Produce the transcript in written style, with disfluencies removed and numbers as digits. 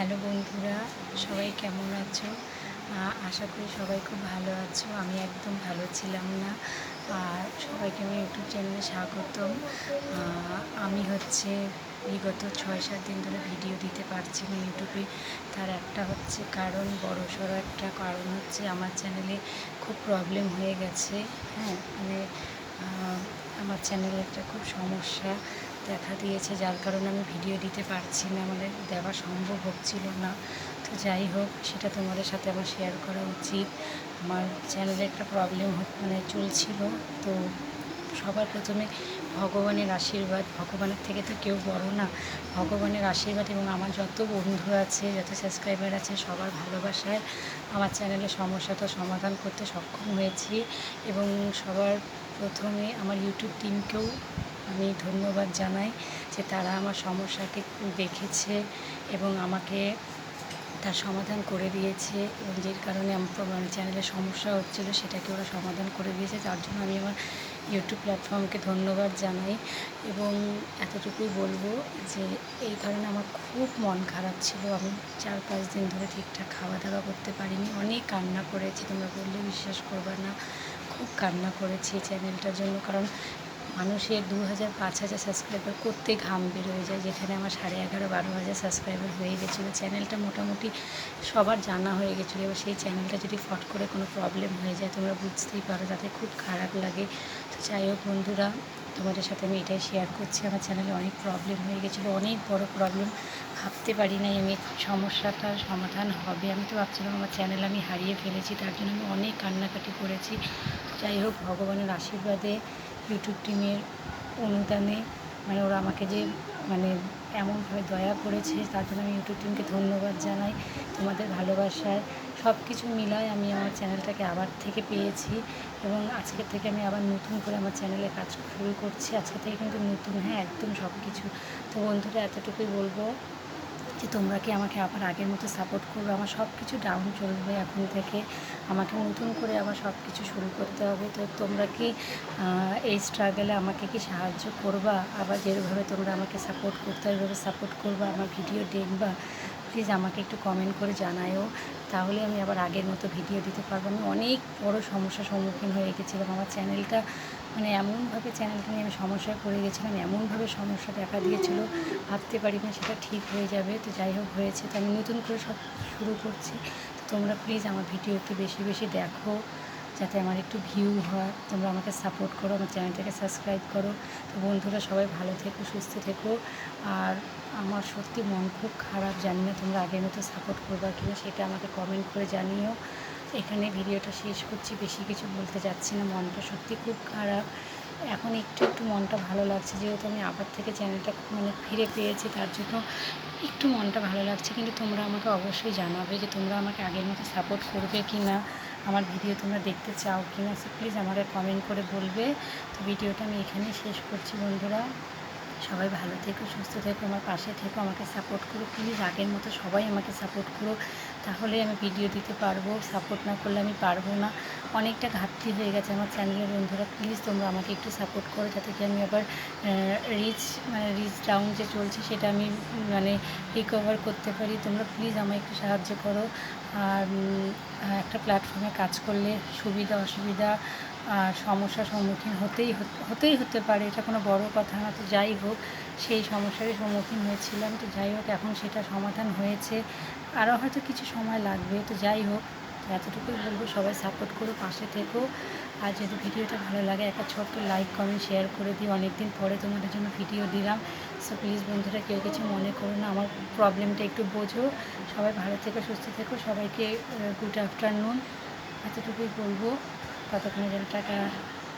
Hello বন্ধুরা, সবাই কেমন আছো? আশা করি সবাই খুব ভালো আছো। আমি একদম ভালো ছিলাম না। আর সবাইকে আমি ইউটিউব চ্যানেলে স্বাগতম। আমি বিগত 6-7 দিন ধরে ভিডিও দিতে পারছি না ইউটিউবে। তার একটা কারণ, বড়সড় একটা কারণ হচ্ছে আমার চ্যানেলে খুব প্রবলেম হয়ে গেছে। হ্যাঁ, আমার চ্যানেলে একটা খুব সমস্যা দেখা দিয়েছে, যার কারণে আমি ভিডিও দিতে পারছি না, দেওয়া সম্ভব হচ্ছিল না। তো যাই হোক, সেটা তোমাদের সাথে আমার শেয়ার করা উচিত। আমার চ্যানেলে একটা প্রবলেম চলছিল। তো সবার প্রথমে ভগবানের আশীর্বাদ, ভগবানের থেকে তো কেউ বড় না। ভগবানের আশীর্বাদ এবং আমার যত বন্ধু আছে, যত সাবস্ক্রাইবার আছে, সবার ভালোবাসায় আমার চ্যানেলের সমস্যাটা সমাধান করতে সক্ষম হয়েছি। এবং সবার প্রথমে আমার ইউটিউব টিমকেও আমি ধন্যবাদ জানাই যে তারা আমার সমস্যাকে দেখেছে এবং আমাকে তার সমাধান করে দিয়েছে, এবং যে কারণে আমার চ্যানেলের সমস্যা হচ্ছিলো সেটাকে ওরা সমাধান করে দিয়েছে। তার জন্য আমি আমার ইউটিউব প্ল্যাটফর্মকে ধন্যবাদ জানাই। এবং এতটুকুই বলবো যে এই কারণে আমার খুব মন খারাপ ছিল। আমি 4-5 দিন ধরে ঠিকঠাক খাওয়া দাওয়া করতে পারিনি। অনেক কান্না করেছি, তোমরা বললে বিশ্বাস করবে না। খুব কান্না করেছি চ্যানেলটার জন্য, কারণ মানুষের 2000-5000 সাবস্ক্রাইবার করতে ঘাম বেরোয় যায়, যেখানে আমার 11,500-12,000 সাবস্ক্রাইবার হয়ে গেছিলো। চ্যানেলটা মোটামুটি সবার জানা হয়ে গেছিলো। এবার সেই চ্যানেলটা যদি ফট করে কোনো প্রবলেম হয়ে যায়, তোমরা বুঝতেই পারো, তাতে খুব খারাপ লাগে। তো যাই হোক বন্ধুরা, তোমাদের সাথে আমি এটাই শেয়ার করছি। আমার চ্যানেলে অনেক প্রবলেম হয়ে গেছিলো, অনেক বড় প্রবলেম। ভাবতে পারি নাই আমি সমস্যাটার সমাধান হবে। আমি তো ভাবছিলাম আমার চ্যানেল আমি হারিয়ে ফেলেছি, তার জন্য আমি অনেক কান্নাকাটি করেছি। যাই হোক, ভগবানের আশীর্বাদে, ইউটিউব টিমের অনুদানে, ওরা আমাকে যে এমনভাবে দয়া করেছে, তার জন্য আমি ইউটিউব টিমকে ধন্যবাদ জানাই। তোমাদের ভালোবাসায় সব কিছু মিলায় আমি আমার চ্যানেলটাকে আবার থেকে পেয়েছি, এবং আজকের থেকে আমি আবার নতুন করে আমার চ্যানেলে কাজ শুরু করছি। আজকে থেকে কিন্তু নতুন, হ্যাঁ, একদম সব কিছু। তো বন্ধুরা, এতটুকুই বলবো যে তোমরা কি আমাকে আবার আগের মতো সাপোর্ট করবে। আমার সব কিছু ডাউন চলবে এখন থেকে, আমাকে নতুন করে আবার সব কিছু শুরু করতে হবে। তো তোমরা কি এই স্ট্রাগলে আমাকে কি সাহায্য করবা? আবার যেভাবে তোমরা আমাকে সাপোর্ট করতে হয় ওইভাবে সাপোর্ট করবা, আমার ভিডিও দেখবা? প্লিজ আমাকে একটু কমেন্ট করে জানায়ও, তাহলে আমি আবার আগের মতো ভিডিও দিতে পারবো। আমি অনেক বড় সমস্যার সম্মুখীন হয়ে গেছিলাম। আমার চ্যানেলটা এমনভাবে চ্যানেলটা নিয়ে আমি সমস্যায় পড়ে গেছিলাম, এমনভাবে সমস্যা দেখা দিয়েছিলো, ভাবতে পারিনি সেটা ঠিক হয়ে যাবে। তো যাই হোক, হয়েছে। তো আমি নতুন করে সব শুরু করছি। তো তোমরা প্লিজ আমার ভিডিও একটু বেশি বেশি দেখো, যাতে আমার একটু ভিউ হয়। তোমরা আমাকে সাপোর্ট করো, আমার চ্যানেলটাকে সাবস্ক্রাইব করো। তো বন্ধুরা, সবাই ভালো থেকো, সুস্থ থেকো। আর আমার সত্যি মন খুব খারাপ, জানি না তোমরা আগের মতো সাপোর্ট করবা কিনা, সেটা আমাকে কমেন্ট করে জানিও। এখানে ভিডিওটা শেষ করছি, বেশি কিছু বলতে যাচ্ছি না। মনটা সত্যি খুব খারাপ। এখন একটু একটু মনটা ভালো লাগছে, যেহেতু আমি আবার থেকে চ্যানেলটা ফিরে পেয়েছি, তার জন্য একটু মনটা ভালো লাগছে। কিন্তু তোমরা আমাকে অবশ্যই জানাবে যে তোমরা আমাকে আগের মতো সাপোর্ট করবে কি না, আমার ভিডিও তোমরা দেখতে চাও কি না। সো প্লিজ আমাকে কমেন্ট করে বলবে। তো ভিডিওটা আমি এখানেই শেষ করছি বন্ধুরা। সবাই ভালো থেকো, সুস্থ থেকো, আমার পাশে থেকো, আমাকে সাপোর্ট করো। প্লিজ আগের মতো সবাই আমাকে সাপোর্ট করো, তাহলে আমি ভিডিও দিতে পারবো। সাপোর্ট না করলে আমি পারবো না। অনেকটা ঘাটতি হয়ে গেছে আমার চ্যানেলের বন্ধুরা। প্লিজ তোমরা আমাকে একটু সাপোর্ট করো, যাতে কি আমি আবার রিচ রিচ ডাউন যে চলছে সেটা আমি রিকভার করতে পারি। তোমরা প্লিজ আমায় একটু সাহায্য করো। আর একটা প্ল্যাটফর্মে কাজ করলে সুবিধা অসুবিধা আর সমস্যার সম্মুখীন হতে পারে, এটা কোনো বড় কথা না। তো যাই হোক, সেই সমস্যারই সম্মুখীন হয়েছিলাম। তো যাই হোক, এখন সেটা সমাধান হয়েছে, আরও হয়তো কিছু সময় লাগবে। তো যাই হোক, এতটুকুই বলবো, সবাই সাপোর্ট করো, পাশে থেকো। আর যদি ভিডিওটা ভালো লাগে, একটা ছোট্ট লাইক কমেন্ট শেয়ার করে দিও। অনেক দিন পরে তোমাদের জন্য ভিডিও দিলাম। সো প্লিজ বন্ধুরা, কেউ কিছু মনে করো না, আমার প্রবলেমটা একটু বোঝো। সবাই ভালো থেকো, সুস্থ থেকো। সবাইকে গুড আফটারনুন, এতটুকুই বলবো। ততক্ষণে যেন টাটা।